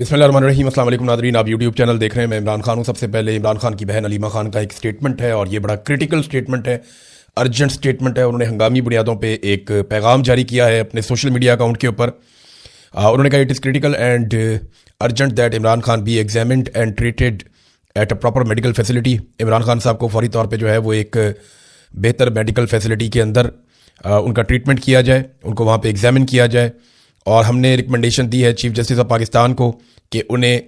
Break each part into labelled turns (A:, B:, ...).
A: बिस्मिल्लाहिर्रहमानिर्रहीम। अस्सलाम वालेकुम नाज़रीन, आप यूट्यूब चैनल देख रहे हैं। मैं इमरान खान हूँ। सबसे पहले इमरान खान की बहन अलीमा खान का एक स्टेटमेंट है और ये बड़ा क्रिटिकल स्टेटमेंट है, अर्जेंट स्टेटमेंट है। उन्होंने हंगामी बुनियादों पे एक पैगाम जारी किया है अपने सोशल मीडिया अकाउंट के ऊपर। उन्होंने कहा it is critical and urgent that Imran Khan B examined and treated at a proper medical facility. Imran Khan साहब को फौरी तौर पर जो है वो एक बेहतर मेडिकल फैसिलिटी के अंदर उनका ट्रीटमेंट किया जाए, उनको वहाँ पर एग्जामिन किया जाए। और हमने रिकमेंडेशन दी है चीफ जस्टिस ऑफ पाकिस्तान को कि उन्हें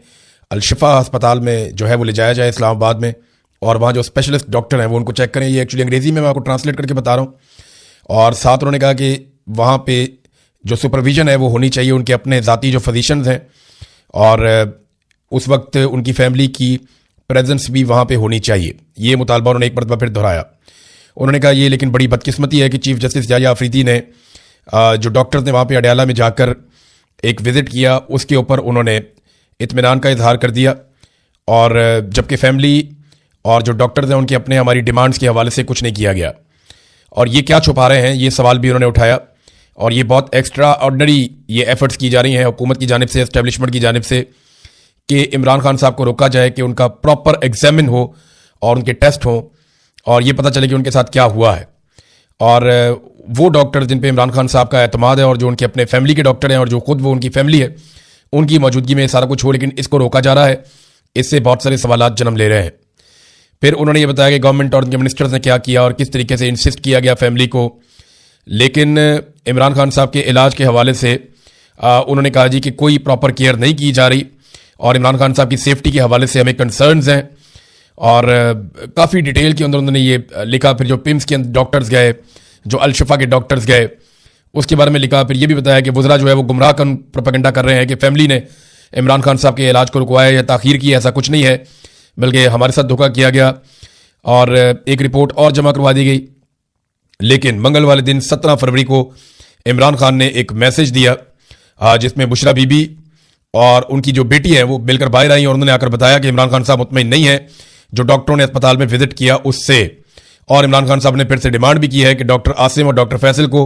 A: अल-शिफा अस्पताल में जो है वो ले जाया जाए इस्लामाबाद में, और वहाँ जो स्पेशलिस्ट डॉक्टर हैं वो उनको चेक करें। ये एक्चुअली अंग्रेज़ी में मैं आपको ट्रांसलेट करके बता रहा हूँ। और साथ उन्होंने कहा कि वहाँ पे जो सुपरविज़न है वो होनी चाहिए उनके अपने ज़ाती जो फिजिशंस हैं, और उस वक्त उनकी फैमिली की प्रेजेंस भी वहाँ पे होनी चाहिए। ये मुतालबा उन्होंने एक मरतबा फिर दोहराया। उन्होंने कहा ये लेकिन बड़ी बदकिस्मती है कि चीफ जस्टिस याह्या अफरीदी ने जो डॉक्टर्स ने वहाँ पे अडयाला में जाकर एक विज़िट किया उसके ऊपर उन्होंने इत्मीनान का इजहार कर दिया, और जबकि फैमिली और जो डॉक्टर्स हैं उनके अपने हमारी डिमांड्स के हवाले से कुछ नहीं किया गया। और ये क्या छुपा रहे हैं, ये सवाल भी उन्होंने उठाया। और ये बहुत एक्स्ट्रा ऑर्डनरी ये एफर्ट्स की जा रही हैं हुकूमत की जानिब से, एस्टेब्लिशमेंट की जानिब से, कि इमरान खान साहब को रोका जाए कि उनका प्रॉपर एग्जामिन हो और उनके टेस्ट हों और ये पता चले कि उनके साथ क्या हुआ है। और वो डॉक्टर जिन पे इमरान खान साहब का एतमाद है और जो उनके अपने फैमिली के डॉक्टर हैं और जो खुद वो उनकी फैमिली है, उनकी मौजूदगी में सारा कुछ हो, लेकिन इसको रोका जा रहा है। इससे बहुत सारे सवालात जन्म ले रहे हैं। फिर उन्होंने ये बताया कि गवर्नमेंट और उनके मिनिस्टर्स ने क्या किया और किस तरीके से इंसिस्ट किया गया फैमिली को। लेकिन इमरान खान साहब के इलाज के हवाले से उन्होंने कहा जी कि कोई प्रॉपर केयर नहीं की जा रही, और इमरान खान साहब की सेफ्टी के हवाले से हमें कंसर्न्स हैं। और काफ़ी डिटेल के अंदर उन्होंने ये लिखा। फिर जो पिम्स के डॉक्टर्स गए, जो अल-शिफा के डॉक्टर्स गए, उसके बारे में लिखा। फिर ये भी बताया कि वज़रा जो है वो गुमराह कन प्रोपेगेंडा कर रहे हैं कि फैमिली ने इमरान खान साहब के इलाज को रुकवाया या ताख़ीर की। ऐसा कुछ नहीं है, बल्कि हमारे साथ धोखा किया गया। और एक रिपोर्ट और जमा करवा दी गई। लेकिन मंगल वाले दिन 17 फरवरी को इमरान खान ने एक मैसेज दिया जिसमें बुशरा बीबी और उनकी जो बेटी है वो मिलकर बाहर आई और उन्होंने आकर बताया कि इमरान खान साहब मुतमईन नहीं है जो डॉक्टरों ने अस्पताल में विजिट किया उससे। और इमरान खान साहब ने फिर से डिमांड भी की है कि डॉक्टर आसिम और डॉक्टर फैसल को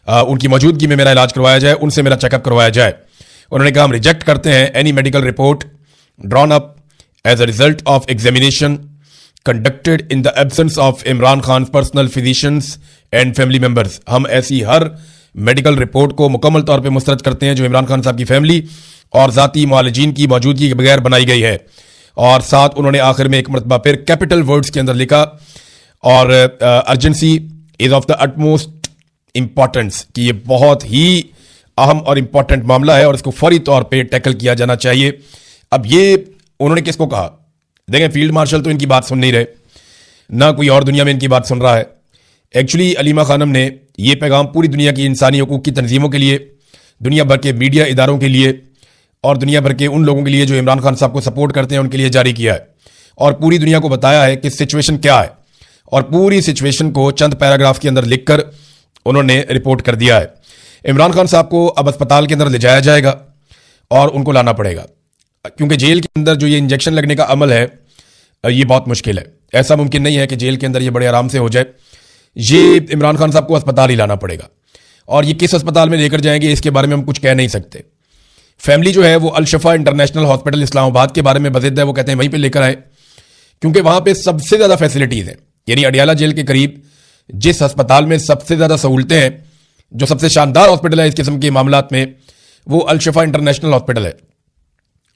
A: उनकी मौजूदगी में मेरा इलाज करवाया जाए, उनसे मेरा चेकअप करवाया जाए। उन्होंने कहा हम रिजेक्ट करते हैं any medical report drawn up as a result of examination conducted in the absence of Imran Khan personal physicians and family members. हम ऐसी हर मेडिकल रिपोर्ट को मुकम्मल तौर पर मुस्तरद करते हैं जो इमरान खान साहब की फैमिली और ज़ाती मुआलिजीन की मौजूदगी के बगैर बनाई गई है। और साथ उन्होंने आखिर में एक मरतबा फिर कैपिटल वर्ड्स के अंदर लिखा, और urgency is of the utmost importance, कि ये बहुत ही अहम और इम्पॉर्टेंट मामला है और इसको फौरी तौर पे टैकल किया जाना चाहिए। अब ये उन्होंने किसको कहा? देखें, फील्ड मार्शल तो इनकी बात सुन नहीं रहे, ना कोई और दुनिया में इनकी बात सुन रहा है। एक्चुअली अलीमा खानम ने ये पैगाम पूरी दुनिया की इंसानी हकूक़ की तंजीमों के लिए, दुनिया भर के मीडिया इदारों के लिए और दुनिया भर के उन लोगों के लिए जो इमरान खान साहब को सपोर्ट करते हैं उनके लिए जारी किया है, और पूरी दुनिया को बताया है कि सिचुएशन क्या है। और पूरी सिचुएशन को चंद पैराग्राफ के अंदर लिखकर उन्होंने रिपोर्ट कर दिया है। इमरान खान साहब को अब अस्पताल के अंदर ले जाया जाएगा और उनको लाना पड़ेगा, क्योंकि जेल के अंदर जो ये इंजेक्शन लगने का अमल है ये बहुत मुश्किल है। ऐसा मुमकिन नहीं है कि जेल के अंदर ये बड़े आराम से हो जाए। ये इमरान खान साहब को अस्पताल ही लाना पड़ेगा, और ये किस अस्पताल में लेकर जाएंगे इसके बारे में हम कुछ कह नहीं सकते। फैमिली जो है वो अल-शिफा इंटरनेशनल हॉस्पिटल इस्लामाबाद के बारे में बज़िद है, वो कहते हैं वहीं पे लेकर आए, क्योंकि वहाँ पे सबसे ज़्यादा फैसिलिटीज़ हैं। यानी अडयाला जेल के करीब जिस अस्पताल में सबसे ज़्यादा सहूलतें हैं, जो सबसे शानदार हॉस्पिटल है इस किस्म के मामलात में, वो अल-शिफा इंटरनेशनल हॉस्पिटल है।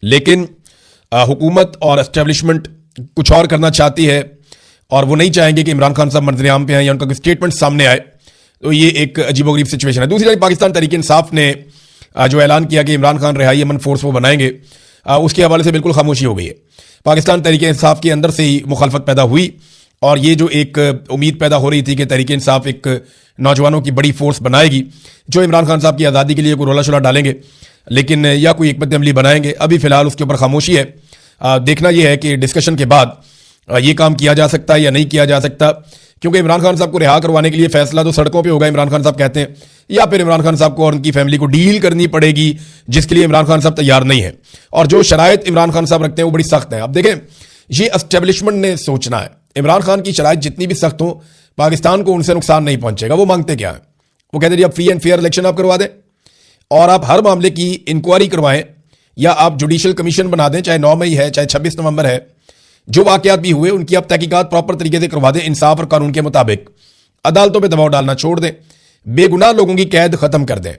A: लेकिन हुकूमत और एस्टेब्लिशमेंट कुछ और करना चाहती है, और वो नहीं चाहेंगे कि इमरान खान साहब मंजर-ए-आम पे आए या उनका कोई स्टेटमेंट सामने आए। तो ये एक अजीबोगरीब सिचुएशन है। दूसरी तरफ पाकिस्तान तहरीक इंसाफ ने जो ऐलान किया कि इमरान खान रिहाई अमन फोर्स वो बनाएंगे, उसके हवाले से बिल्कुल खामोशी हो गई है। पाकिस्तान तहरीक इंसाफ के अंदर से ही मुखालफत पैदा हुई, और ये जो एक उम्मीद पैदा हो रही थी कि तहरीक इंसाफ एक नौजवानों की बड़ी फोर्स बनाएगी जो इमरान खान साहब की आज़ादी के लिए कोई रोला शोला डालेंगे, लेकिन या कोई हिकमत अमली बनाएंगे। अभी फ़िलहाल उसके ऊपर खामोशी है। देखना यह है कि डिस्कशन के बाद ये काम किया जा सकता है या नहीं किया जा सकता, क्योंकि इमरान खान साहब को रिहा करवाने के लिए फैसला तो सड़कों पे होगा, इमरान खान साहब कहते हैं, या फिर इमरान खान साहब को और उनकी फैमिली को डील करनी पड़ेगी, जिसके लिए इमरान खान साहब तैयार नहीं है। और जो शराइत इमरान खान साहब रखते हैं वो बड़ी सख्त है। अब देखें, ये एस्टेब्लिशमेंट ने सोचना है, इमरान खान की शराइत जितनी भी सख्त हो, पाकिस्तान को उनसे नुकसान नहीं पहुंचेगा। वो मांगते क्या है? वो कहते हैं अब फ्री एंड फेयर इलेक्शन आप करवा दें और आप हर मामले की इंक्वायरी करवाएं, या आप जुडिशियल कमीशन बना दें, चाहे 9 मई है चाहे 26 नवंबर है, जो वाकयात भी हुए उनकी आप तहकीकात प्रॉपर तरीके से करवा दें, इंसाफ और कानून के मुताबिक अदालतों पे दबाव डालना छोड़ दें, बेगुनाह लोगों की कैद खत्म कर दें।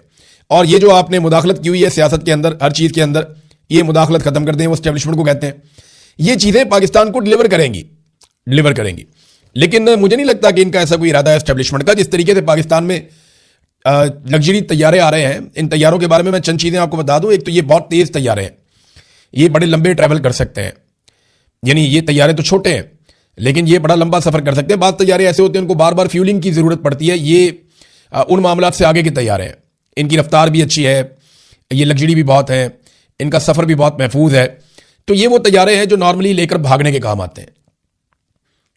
A: और ये जो आपने मुदाखलत की हुई है सियासत के अंदर, हर चीज के अंदर, ये मुदाखलत खत्म कर दें, वो एस्टेब्लिशमेंट को कहते हैं। ये चीजें पाकिस्तान को डिलीवर करेंगी। लेकिन मुझे नहीं लगता कि इनका ऐसा कोई इरादा है एस्टेब्लिशमेंट का। जिस तरीके से पाकिस्तान में लग्जरी तैयारे आ रहे हैं, इन तैयारों के बारे में मैं चंद चीजें आपको बता दूं। एक तो ये बहुत तेज तैयारे हैं, ये बड़े लंबे ट्रैवल कर सकते हैं, यानी ये तैयारे तो छोटे हैं लेकिन ये बड़ा लंबा सफर कर सकते हैं। बाद तैयारे ऐसे होते हैं उनको बार बार फ्यूलिंग की जरूरत पड़ती है, ये उन मामलों से आगे के तैयारे हैं। इनकी रफ्तार भी अच्छी है, ये लग्जरी भी बहुत है, इनका सफर भी बहुत महफूज है। तो ये वो तैयारे हैं जो नॉर्मली लेकर भागने के काम आते हैं।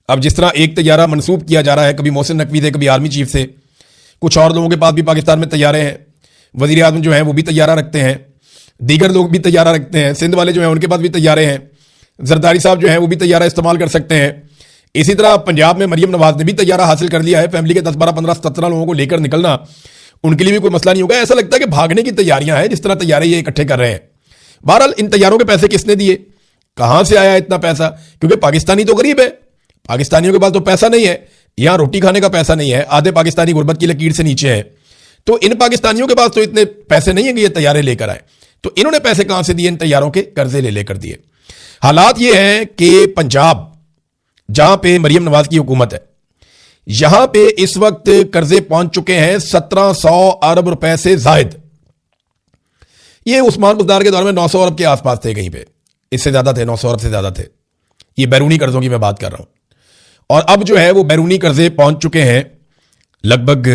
A: अब जिस तरह एक तैयारा मनसूब किया जा रहा है कभी मोहसिन नकवी से, कभी आर्मी चीफ से, कुछ और लोगों के पास भी पाकिस्तान में तैयारे हैं। वजीर आज़म जो है वो भी तैयारा रखते हैं, दीगर लोग भी तैयारा रखते हैं, सिंध वाले जो हैं उनके पास भी तैयारे हैं, जरदारी साहब जो हैं वो भी तैयारा इस्तेमाल कर सकते हैं। इसी तरह पंजाब में मरियम नवाज ने भी तैयारा हासिल कर लिया है। फैमिली के 10, 12, 15, 17 लोगों को लेकर निकलना उनके लिए भी कोई मसला नहीं होगा। ऐसा लगता है कि भागने की तैयारियां हैं जिस तरह तैयारे ये इकट्ठे कर रहे हैं। बहरहाल इन तैयारों के पैसे किसने दिए, कहां से आया इतना पैसा? क्योंकि पाकिस्तानी तो गरीब है, पाकिस्तानियों के पास तो पैसा नहीं है, यहां रोटी खाने का पैसा नहीं है, आधे पाकिस्तानी गुर्बत की लकीर से नीचे है। तो इन पाकिस्तानियों के पास तो इतने पैसे नहीं है कि ये तैयारे लेकर आए। तो इन्होंने पैसे कहां से दिए? इन तैयारों के कर्जे ले लेकर दिए। हालात ये हैं कि पंजाब जहां पे मरियम नवाज की हुकूमत है, यहां पे इस वक्त कर्जे पहुंच चुके हैं 1700 अरब रुपए से जायद। ये उस्मान बुज़दार के दौर में 900 अरब के आसपास थे, कहीं पे इससे ज्यादा थे, 900 अरब से ज्यादा थे। ये बैरूनी कर्जों की मैं बात कर रहा हूं। और अब जो है वो बैरूनी कर्जे पहुंच चुके हैं लगभग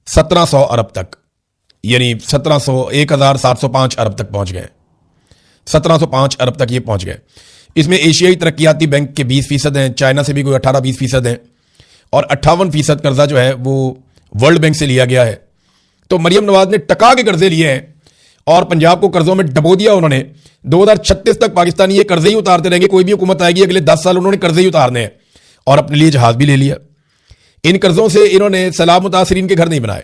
A: 1700 अरब तक, यानी 1705 अरब तक पहुंच गए। 1705 अरब तक ये पहुंच गए। इसमें एशियाई तरक्याती बैंक के 20% हैं, चाइना से भी कोई 18-20% हैं, और 58% कर्जा जो है वो वर्ल्ड बैंक से लिया गया है। तो मरियम नवाज ने टका के कर्जे लिए हैं और पंजाब को कर्जों में डबो दिया उन्होंने। 2036 तक पाकिस्तानी ये कर्जे ही उतारते रहेंगे। कोई भी हुकूमत आएगी अगले 10 साल उन्होंने कर्जे ही उतारने हैं, और अपने लिए जहाज भी ले लिया। इन कर्जों से इन्होंने सैलाब मुतासरीन के घर नहीं बनाए,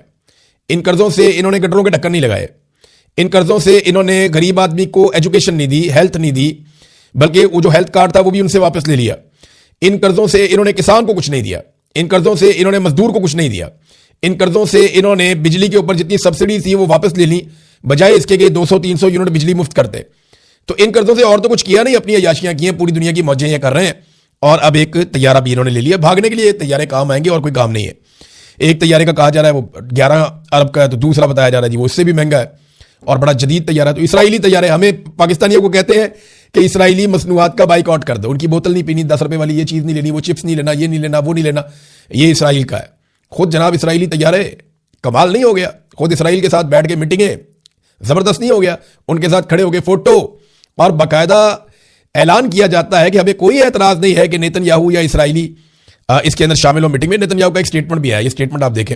A: इन कर्जों से इन्होंने गटरों के ढक्कन नहीं लगाए, इन कर्जों से इन्होंने गरीब आदमी को एजुकेशन नहीं दी, हेल्थ नहीं दी, बल्कि वो जो हेल्थ कार्ड था वो भी उनसे वापस ले लिया। इन कर्जों से इन्होंने किसान को कुछ नहीं दिया, इन कर्जों से इन्होंने मजदूर को कुछ नहीं दिया, इन कर्जों से इन्होंने बिजली के ऊपर जितनी सब्सिडी थी वो वापस ले ली, बजाय इसके कि 200-300 यूनिट बिजली मुफ्त करते। तो इन कर्जों से और तो कुछ किया नहीं, अपनी अयाशियां की हैं, पूरी दुनिया की मौजें ये कर रहे हैं। और अब एक तैयारा भी इन्होंने ले लिया। भागने के लिए तैयारे काम आएंगे और कोई काम नहीं है। एक तैयारे का कहा जा रहा है वो 11 अरब का है, तो दूसरा बताया जा रहा है जी वो उससे भी महंगा है और बड़ा जदीद तैयारा है। तो इसराइली तैयारे, हमें पाकिस्तानियों को कहते हैं कि इसराइली मसनूआत का बाइकआउट कर दो, उनकी बोतल नहीं पीनी, 10 रुपए वाली ये चीज़ नहीं लेनी, वो चिप्स नहीं लेना, ये नहीं लेना, वो नहीं लेना, ये इसराइल का है। खुद जनाब इसराइली तैयारे कमाल नहीं हो गया? खुद इसराइल के साथ बैठ के मीटिंगें जबरदस्त नहीं हो गया? उनके साथ खड़े होकर फोटो, और बाकायदा ऐलान किया जाता है कि हमें कोई एतराज नहीं है कि नेतन्याहू या इसराइली इसके अंदर शामिल हो मीटिंग में। नेतन्याहू का एक स्टेटमेंट भी है, ये स्टेटमेंट आप देखें।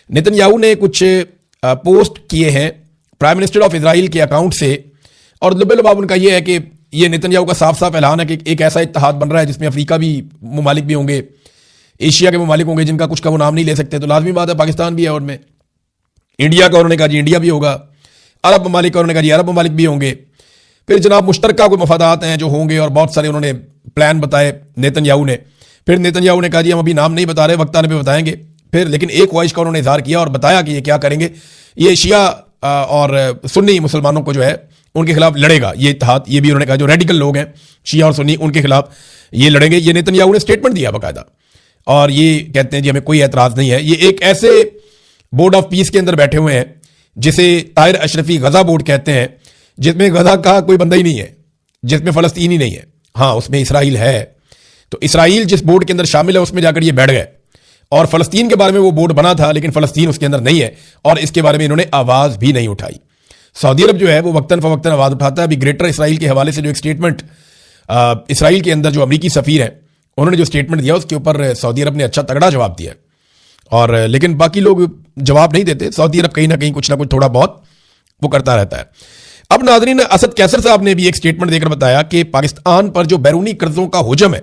A: नेतन्याहू ने कुछ पोस्ट किए हैं प्राइम मिनिस्टर ऑफ इसराइल के अकाउंट से, और लुबे-लुबाब उनका यह है कि ये नेतन्याहू का साफ साफ ऐलान है कि एक ऐसा इत्तेहाद बन रहा है जिसमें अफ्रीका भी ममालिक भी होंगे, एशिया के ममालिक होंगे जिनका कुछ का वो नाम नहीं ले सकते। तो लाजमी बात है पाकिस्तान भी है उनमें, इंडिया का उन्होंने कहा जी इंडिया भी होगा, अरब ममालिक का उन्होंने कहा जी अरब ममालिक भी होंगे। फिर जनाब मुश्तरका कोई मफादात हैं जो होंगे, और बहुत सारे उन्होंने प्लान बताए नेतन्याहू ने। फिर नेतन्याहू ने कहा जी हम अभी नाम नहीं बता रहे, वक्त आने पे बताएंगे। फिर लेकिन एक ख्वाहिश का उन्होंने इजहार किया और बताया कि ये क्या करेंगे, ये शिया और सुन्नी मुसलमानों को जो है उनके खिलाफ लड़ेगा ये इत्तेहाद। ये भी उन्होंने कहा जो रेडिकल लोग हैं शिया और सुन्नी उनके खिलाफ ये लड़ेंगे। ये नेतन्याहू ने स्टेटमेंट दिया बाकायदा, और ये कहते हैं जी हमें कोई एतराज नहीं है। ये एक ऐसे बोर्ड ऑफ पीस के अंदर बैठे हुए हैं जिसे ताहिर अशरफी गजा बोर्ड कहते हैं, जिसमें गजा का कोई बंदा ही नहीं है, जिसमें फलस्तीन ही नहीं है। हाँ उसमें इसराइल है, तो इसराइल जिस बोर्ड के अंदर शामिल है उसमें जाकर ये बैठ गए, और फलस्तीन के बारे में वो बोर्ड बना था लेकिन फलस्तीन उसके अंदर नहीं है, और इसके बारे में इन्होंने आवाज भी नहीं उठाई। सऊदी अरब जो है वो वक्तन फवक्तन आवाज उठाता है। अभी ग्रेटर इसराइल के हवाले से जो एक स्टेटमेंट इसराइल के अंदर जो अमरीकी सफीर है उन्होंने जो स्टेटमेंट दिया उसके ऊपर सऊदी अरब ने अच्छा तगड़ा जवाब दिया, और लेकिन बाकी लोग जवाब नहीं देते। सऊदी अरब कहीं ना कहीं कुछ ना कुछ थोड़ा बहुत वो करता रहता है। अब नाज़रीन, असद कैसर साहब ने भी एक स्टेटमेंट देकर बताया कि पाकिस्तान पर जो बैरूनी कर्जों का हुजम है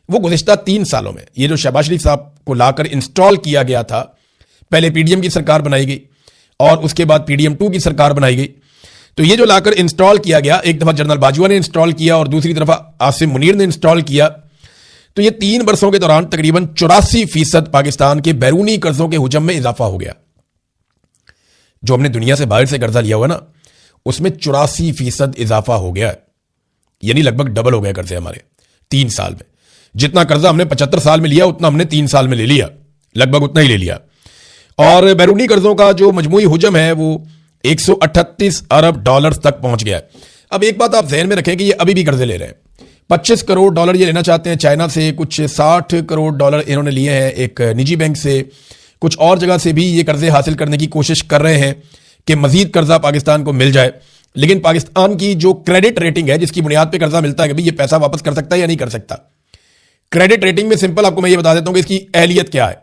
A: वो गुज़िश्ता 3 सालों में, ये जो शहबाज शरीफ साहब को लाकर इंस्टॉल किया गया था, पहले पीडीएम की सरकार बनाई गई और उसके बाद पीडीएम 2 की सरकार बनाई गई, तो ये जो लाकर इंस्टॉल किया गया, एक दफा जनरल बाजवा ने इंस्टॉल किया और दूसरी तरफ आसिम मुनीर ने इंस्टॉल किया, तो ये 3 वर्षों के दौरान तकरीबन 84% पाकिस्तान के बैरूनी कर्जों के हुजम में इजाफा हो गया। जो हमने दुनिया से बाहर से कर्जा लिया हुआ ना, उसमें 84% इजाफा हो गया, यानी लगभग डबल हो गया कर्जे हमारे 3 साल में। जितना कर्जा हमने 75 साल में लिया उतना हमने 3 साल में ले लिया, लगभग उतना ही ले लिया। और बैरूनी कर्जों का जो मजमूई हुजम है वो 138 अरब डॉलर तक पहुंच गया है। अब एक बात आप ध्यान में रखें कि ये अभी भी कर्जे ले रहे हैं। 25 करोड़ डॉलर ये लेना चाहते हैं चाइना से, कुछ 60 करोड़ डॉलर इन्होंने लिए हैं एक निजी बैंक से, कुछ और जगह से भी ये कर्जे हासिल करने की कोशिश कर रहे हैं कि मजीद कर्जा पाकिस्तान को मिल जाए। लेकिन पाकिस्तान की जो क्रेडिट रेटिंग है, जिसकी बुनियाद पर कर्जा मिलता है कि भाई ये पैसा वापस कर सकता है या नहीं कर सकता, क्रेडिट रेटिंग में सिंपल आपको मैं ये बता देता हूं कि इसकी अहलियत क्या है।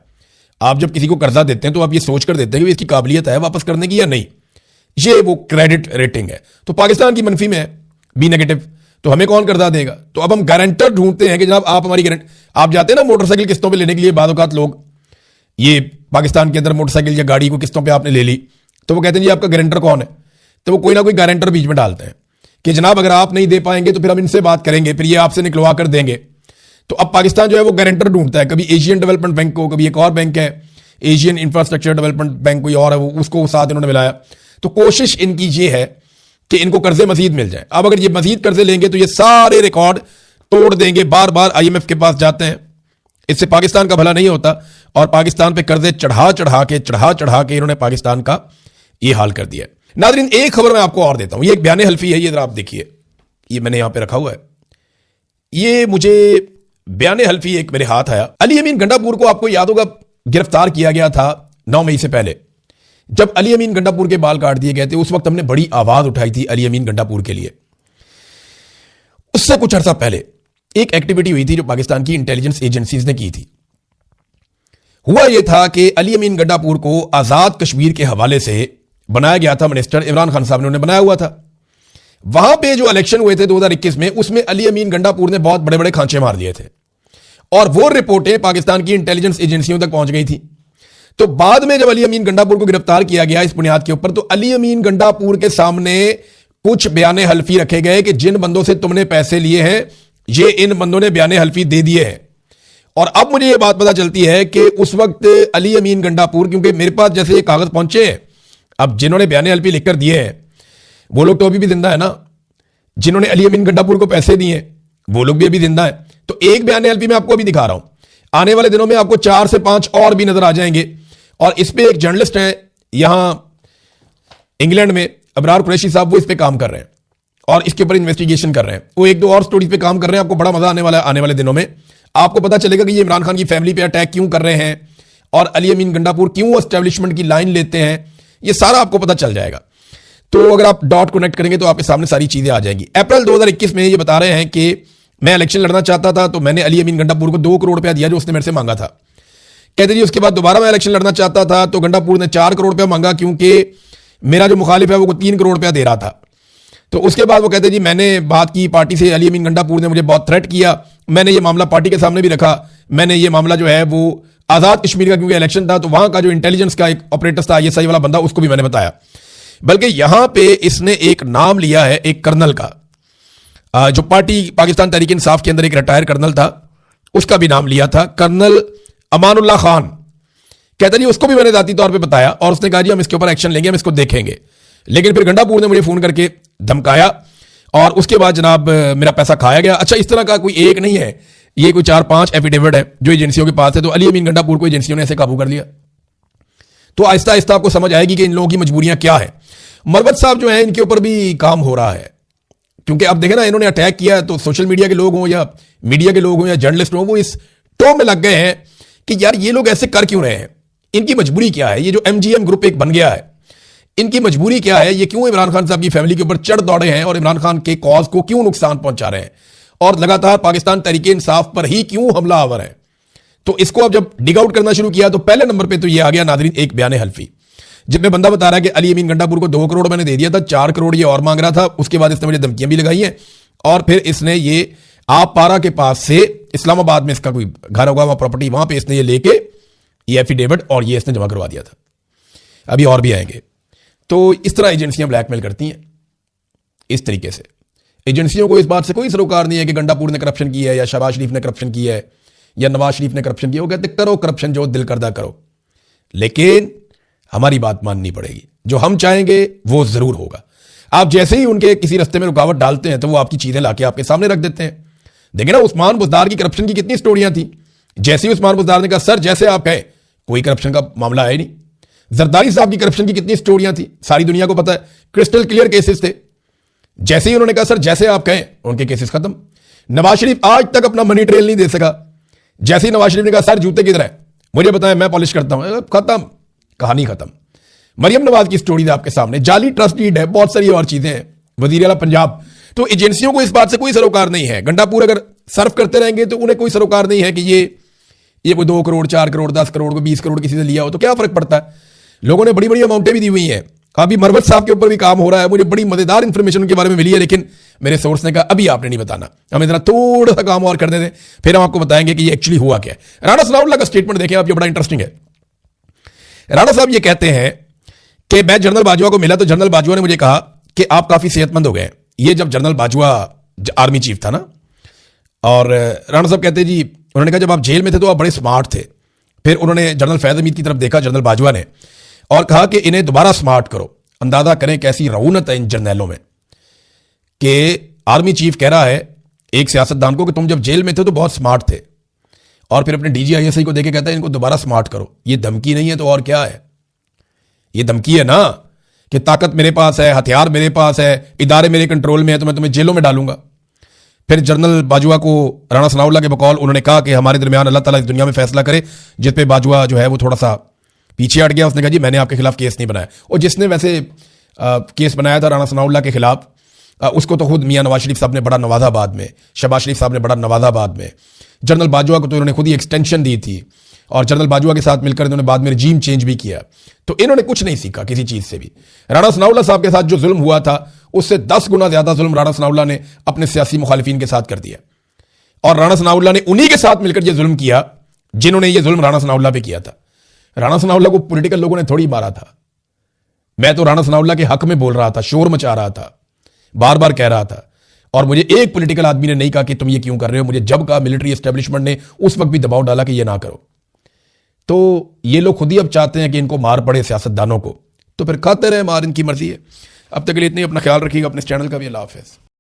A: आप जब किसी को कर्जा देते हैं तो आप ये सोचकर देते हैं कि इसकी काबिलियत है वापस करने की या नहीं, ये वो क्रेडिट रेटिंग है। तो पाकिस्तान की मनफी में है, बी नेगेटिव, तो हमें कौन कर्जा देगा? तो अब हम गारंटर ढूंढते हैं कि जनाब आप हमारी गारंटी, आप जाते हैं ना मोटरसाइकिल किस्तों पे लेने के लिए, बाद औकात लोग ये पाकिस्तान के अंदर मोटरसाइकिल या गाड़ी को किस्तों पे आपने ले ली, तो वो कहते हैं जी आपका गारंटर कौन है? तो वो कोई ना कोई गारंटर बीच में डालते हैं कि जनाब अगर आप नहीं दे पाएंगे तो फिर हम इनसे बात करेंगे, फिर ये आपसे निकलवा कर देंगे। तो अब पाकिस्तान जो है वो गारंटर ढूंढता है, कभी एशियन डेवलपमेंट बैंक को, कभी एक और बैंक है एशियन इंफ्रास्ट्रक्चर डेवलपमेंट बैंक कोई और है, वो उसको साथ इन्होंने मिलाया। तो कोशिश इनकी ये है कि इनको कर्जे मजीद मिल जाए। अब अगर ये मजीद कर्जे लेंगे तो ये सारे रिकॉर्ड तोड़ देंगे, बार बार IMF के पास जाते हैं, इससे पाकिस्तान का भला नहीं होता। और पाकिस्तान पे कर्जे चढ़ा चढ़ा के इन्होंने पाकिस्तान का ये हाल कर दिया। नाज़रीन, एक खबर मैं आपको और देता हूं, ये एक बयान हल्फी है, ये जरा आप देखिए, ये मैंने यहां पे रखा हुआ है। ये मुझे बयान हल्फी एक मेरे हाथ आया। अली अमीन गंडापुर को आपको याद होगा गिरफ्तार किया गया था 9 मई से पहले। जब अली अमीन गंडापुर के बाल काट दिए गए थे उस वक्त हमने बड़ी आवाज उठाई थी अली अमीन गंडापुर के लिए। उससे कुछ अरसा पहले एक एक्टिविटी हुई थी जो पाकिस्तान की इंटेलिजेंस एजेंसीज ने की थी। हुआ यह था कि अली अमीन गंडापुर को आजाद कश्मीर के हवाले से बनाया गया था, मिनिस्टर इमरान खान साहब ने उन्हें बनाया हुआ था। वहां पे जो इलेक्शन हुए थे 2021 में, उसमें अली अमीन गंडापुर ने बहुत बड़े बड़े खांचे मार दिए थे और वो रिपोर्टें पाकिस्तान की इंटेलिजेंस एजेंसियों तक पहुंच गई थी। तो बाद में जब अली अमीन गंडापुर को गिरफ्तार किया गया इस बुनियाद के ऊपर, तो अली अमीन गंडापुर के सामने कुछ बयाने हल्फी रखे गए कि जिन बंदों से तुमने पैसे लिए हैं ये इन बंदों ने बयाने हल्फी दे दिए हैं। और अब मुझे ये बात पता चलती है कि उस वक्त अली अमीन गंडापुर, क्योंकि मेरे पास जैसे ये कागज पहुंचे हैं, अब जिन्होंने बयाने हल्फी लिखकर दिए हैं वो लोग तो अभी भी जिंदा है ना, जिन्होंने अली अमीन गंडापुर को पैसे दिए वो लोग भी अभी जिंदा है। तो एक बयाने हल्फी मैं आपको अभी दिखा रहा हूं, आने वाले दिनों में आपको 4 से 5 और भी नजर आ जाएंगे। और इस पे एक जर्नलिस्ट है यहां इंग्लैंड में, अबरार कुरैशी साहब, वो इस पे काम कर रहे हैं और इसके ऊपर इन्वेस्टिगेशन कर रहे हैं। वो 1-2 और स्टोरीज पे काम कर रहे हैं। आपको बड़ा मजा आने वाला है आने वाले दिनों में, आपको पता चलेगा कि ये इमरान खान की फैमिली पे अटैक क्यों कर रहे हैं और अली अमीन गंडापुर क्यों एस्टेब्लिशमेंट की लाइन लेते हैं, ये सारा आपको पता चल जाएगा। तो अगर आप डॉट कनेक्ट करेंगे तो आपके सामने सारी चीजें आ जाएंगी। अप्रैल 2021 में ये बता रहे हैं कि मैं इलेक्शन लड़ना चाहता था तो मैंने अली अमीन गंडापुर को 2 करोड़ रुपया दिया जो उसने मेरे से मांगा था। कहते जी उसके बाद दोबारा मैं इलेक्शन लड़ना चाहता था तो गंडापुर ने 4 करोड़ रुपया मांगा क्योंकि मेरा जो मुखालिफ है वो 3 करोड़ रुपया दे रहा था। तो उसके बाद वो कहते जी मैंने बात की पार्टी से, अली अमीन गंडापुर ने मुझे बहुत थ्रेट किया, मैंने ये मामला पार्टी के सामने भी रखा, मैंने ये मामला जो है वो आजाद कश्मीर का, क्योंकि इलेक्शन था तो वहां का जो इंटेलिजेंस का एक ऑपरेटर था ISI वाला बंदा, उसको भी मैंने बताया। बल्कि यहां पे इसने एक नाम लिया है एक कर्नल का, जो पार्टी पाकिस्तान तहरीक इंसाफ के अंदर एक रिटायर कर्नल था, उसका भी नाम लिया था, कर्नल अमानुल्लाह खान। कहता जी उसको भी मैंने जाती तौर पे बताया और उसने कहा जी हम इसके ऊपर एक्शन लेंगे, हम इसको देखेंगे। लेकिन फिर गंडापुर ने मुझे फोन करके धमकाया और उसके बाद जनाब मेरा पैसा खाया गया। अच्छा, इस तरह का कोई एक नहीं है, ये कोई 4-5 एफिडेविट है जो एजेंसियों के पास है। तो अली अमीन गंडापुर को एजेंसियों ने ऐसे काबू कर लिया। तो आहिस्ता आहिस्ता आपको समझ आएगी कि इन लोगों की मजबूरियां क्या है। मरवत साहब जो है इनके ऊपर भी काम हो रहा है, क्योंकि अब देखें ना, इन्होंने अटैक किया तो सोशल मीडिया के लोग हों या मीडिया के लोग हों या जर्नलिस्ट हों, वो इस टो में लग गए हैं कि यार ये लोग ऐसे कर क्यों रहे हैं, इनकी मजबूरी क्या है। ये जो MGM ग्रुप एक बन गया है, इनकी मजबूरी क्या है, ये क्यों इमरान खान साहब की फैमिली के ऊपर चढ़ दौड़े हैं और इमरान खान के कॉज को क्यों नुकसान पहुंचा रहे हैं और लगातार पाकिस्तान तहरीक इंसाफ पर ही क्यों हमला आवर है। तो इसको अब जब डिग आउट करना शुरू किया तो पहले नंबर पे तो ये आ गया नाजरीन एक बयान हल्फी, जिसमें बंदा बता रहा है कि अली अमीन गंडापुर को 2 करोड़ मैंने दे दिया था, 4 करोड़ ये और मांग रहा था। उसके बाद इसने मुझे धमकियां भी लगाई हैं और फिर इसने ये आप पारा के पास से, इस्लामाबाद में इसका कोई घर होगा वहां प्रॉपर्टी, वहां पे इसने ये लेके ये एफिडेविट और ये इसने जमा करवा दिया था। अभी और भी आएंगे। तो इस तरह एजेंसियां ब्लैकमेल करती हैं इस तरीके से एजेंसियों को इस बात से कोई सरोकार नहीं है कि गंडापुर ने करप्शन की है या शहबाज शरीफ ने करप्शन किया है या नवाज शरीफ ने करप्शन किया। वो कहते करो करप्शन, जो दिल करदा करो, लेकिन हमारी बात माननी पड़ेगी। जो हम चाहेंगे वो जरूर होगा। आप जैसे ही उनके किसी रास्ते में रुकावट डालते हैं तो वो आपकी चीजें लाके आपके सामने रख देते हैं। देखिए ना, उस्मान बुज़दार की करप्शन की कितनी स्टोरियां थी। जैसे ही उस्मान बुज़दार ने कहा सर जैसे आप कहें, कोई करप्शन का मामला है नहीं। जरदारी साहब की करप्शन की कितनी स्टोरियां थी, सारी दुनिया को पता है, क्रिस्टल क्लियर केसेस थे। जैसे ही उन्होंने कहा सर जैसे आप कहें, उनके केसेस खत्म। नवाज शरीफ आज तक अपना मनी ट्रेल नहीं दे सका। जैसे ही नवाज शरीफ ने कहा सर जूते किधर है, मुझे बताएं मैं पॉलिश करता हूं, खत्म, कहानी खत्म। मरियम नवाज की स्टोरी आपके सामने, जाली ट्रस्ट डीड है, बहुत सारी और चीजें हैं, वजीर आला पंजाब। तो एजेंसियों को इस बात से कोई सरोकार नहीं है। गंडापुर अगर सर्व करते रहेंगे तो उन्हें कोई सरोकार नहीं है कि ये कोई 2 करोड़ 4 करोड़ 10 करोड़ को 20 करोड़ किसी से लिया हो तो क्या फर्क पड़ता है। लोगों ने बड़ी बड़ी अमाउंटें भी दी हुई हैं। अभी मरवत साहब के ऊपर भी काम हो रहा है, मुझे बड़ी मजेदार इंफॉर्मेशन उनके बारे में मिली है, लेकिन मेरे सोर्स ने कहा अभी आपने नहीं बताना, हमें जरा थोड़ा सा काम और करने दें, फिर हम आपको बताएंगे कि ये एक्चुअली हुआ क्या है। राणा सनाउल्लाह का स्टेटमेंट देखें आप, ये बड़ा इंटरेस्टिंग है। राणा साहब ये कहते हैं कि मैं जनरल बाजवा को मिला तो जनरल बाजवा ने मुझे कहा कि आप काफी सेहतमंद हो गए। ये जब जनरल बाजवा आर्मी चीफ था ना, और राणा साहब कहते जी, उन्होंने कहा जब आप जेल में थे तो आप बड़े स्मार्ट थे। फिर उन्होंने जनरल फैज हमीद की तरफ देखा, जनरल बाजवा ने, और कहा कि इन्हें दोबारा स्मार्ट करो। अंदाजा करें कैसी रऊनत है इन जर्नैलों में कि आर्मी चीफ कह रहा है एक सियासतदान को कि तुम जब जेल में थे तो बहुत स्मार्ट थे, और फिर अपने DGISI को देके कहता है इनको दोबारा स्मार्ट करो। ये धमकी नहीं है तो और क्या है? ये धमकी है ना कि ताकत मेरे पास है, हथियार मेरे पास है, इदारे मेरे कंट्रोल में है, तो मैं तुम्हें जेलों में डालूंगा। फिर जनरल बाजवा को राणा सनाउल्लाह के बकौल उन्होंने कहा कि हमारे दरमियान अल्लाह ताला इस दुनिया में फैसला करे, जिस पे बाजवा जो है वो थोड़ा सा पीछे हट गया। उसने कहा जी मैंने आपके खिलाफ केस नहीं बनाया। और जिसने वैसे केस बनाया था राणा सनाउल्लाह के खिलाफ, उसको तो खुद मियां नवाज शरीफ साहब ने बड़ा नवाजा बाद में, शहबाज शरीफ साहब ने बड़ा नवाजा बाद में। जनरल बाजवा को तो इन्होंने खुद ही एक्सटेंशन दी थी, और जनरल बाजवा के साथ मिलकर इन्होंने बाद में रजीम चेंज भी किया। तो इन्होंने कुछ नहीं सीखा किसी चीज से भी। राणा सनाउल्लाह साहब के साथ जो जुल्म हुआ था उससे 10 गुना ज्यादा जुल्म राणा सनाउल्लाह ने अपने सियासी मुखालिफिन के साथ कर दिया, और राणा सनाउल्लाह ने उन्हीं के साथ मिलकर यह जुल्म किया जिन्होंने यह जुल्म राणा सनाउल्लाह पे किया था। राणा सनाउल्लाह को पॉलिटिकल लोगों ने थोड़ी मारा था। मैं तो राणा सनाउल्लाह के हक में बोल रहा था, शोर मचा रहा था, बार बार कह रहा था, और मुझे एक पॉलिटिकल आदमी ने नहीं कहा कि तुम ये क्यों कर रहे हो। मुझे जब कहा मिलिट्री एस्टेब्लिशमेंट ने, उस वक्त भी दबाव डाला कि ये ना करो। तो ये लोग खुद ही अब चाहते हैं कि इनको मार पड़े सियासतदानों को, तो फिर खाते रहे मार, इनकी मर्जी है। अब तक के लिए इतनी, अपना ख्याल रखिएगा, अपने चैनल का भी। अल्लाह हाफ़िज़।